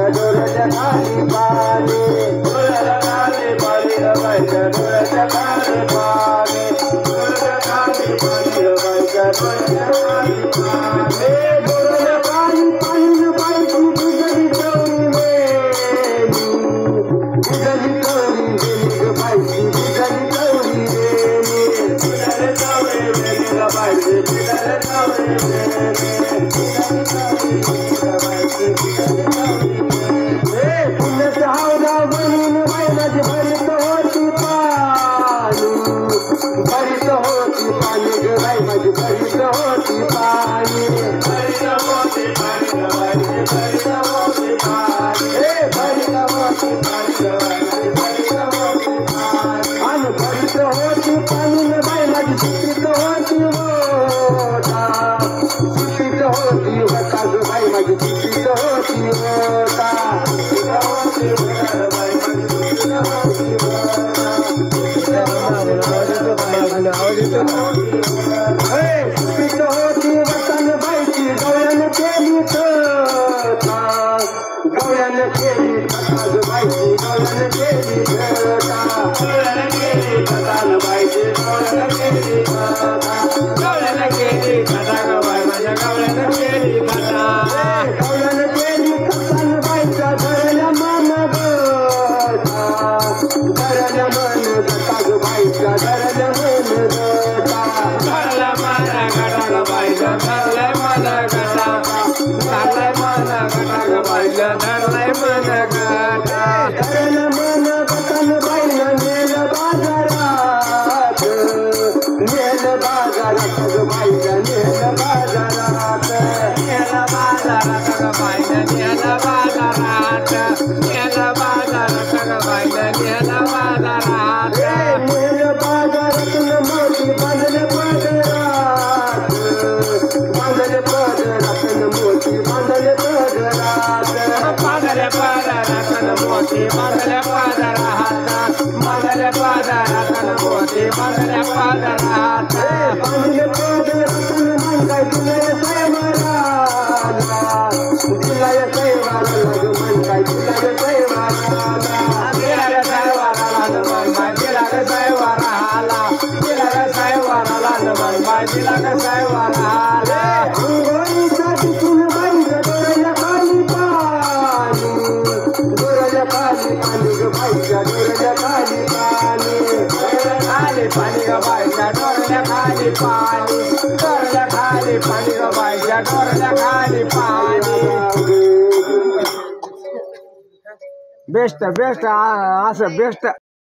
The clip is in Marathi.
बाईच्या डोळ्याच्या खाली पाणी डोळ्याच्या खाली पाणी ग बाईच्या डोळ्याच्या खाली पाणी डोळ्याच्या खाली पाणी ग बाईच्या डोळ्याच्या खाली पाणी डोळ्याच्या खाली पाणी ग बाईची बिजली चवरी वेली बिजली चवरी वेली ग बाईची बिजली चवरी वेली बिजली चवरी वेली ग बाईची बिजली चवरी वेली पुण्याच्या हावरा बनून बायनाची भरीत होती पाणी भरीत होती पाणी ग बाई माझी भरीत होती पाणी भरीत होती पाणी ग बाई भरीत होती पाणी भरीत होती पाणी ग बाई भरीत होती पाणी आणि भरीत होती पाणी ग बाई माझी सुपीत होती होता सुपीत होती होता ग बाई माझी सुपीत होती होता सुपीत होती वतन बाईची गवळ्यानं केली कथा गवळ्यानं केली कथा ग बाईची गवळ्यानं केली कथा गवळ्यानं केली कथा ग बाईची गवळ्यानं केली कथा गवळ्यानं केली कथा ग बाई माझ्या गवळ्यानं केली कथा गवळ्यानं केली कथा ग बाईच्या धरल्या मन गथा धरल्या मन गथा ग बाईच्या धरल्या मन गथा धरल्या मन गथा ग बाईच्या धरल्या मन गथा धरल्या मन गथा ग बाईच्या धरल्या मन गथा धरल्या मन गथा ग बाईनं नेलं बाजारात नेलं बाजारात ग बाईच्या नेलं बाजारात नेलं बाजारात ग बाईनं नेलं बाजारात नेलं बाजारात ग बाईनं नेलं बाजारात नेलं बाजारात मोठी बांधले पदरात बांधले पदरात मोठी बांधले पदरात बांधले पदरात मोठी बांधले पदरात बांधले पदरात मोठी बांधले पदरात बांधले पदरात मन काय दिलाय सैवाराला दिलाय सैवाराला ग मन काय दिलाय सैवाराला दिलाय सैवाराला मन काय दिलाय सैवाराला दिलाय सैवाराला मन काय दिलाय सैवाराला अंगोळीचा तिथून बाईच्या डोळ्याच्या खाली पाणी डोळ्याच्या खाली पाणी ग बाईच्या डोळ्याच्या खाली पाणी खाली पाणी ग बाईच्या डोळ्याच्या खाली पाणी डोळ्याच्या खाली पाणी ग बाईच्या डोळ्याच्या खाली पाणी बेस्ट बेस्ट असं बेस्ट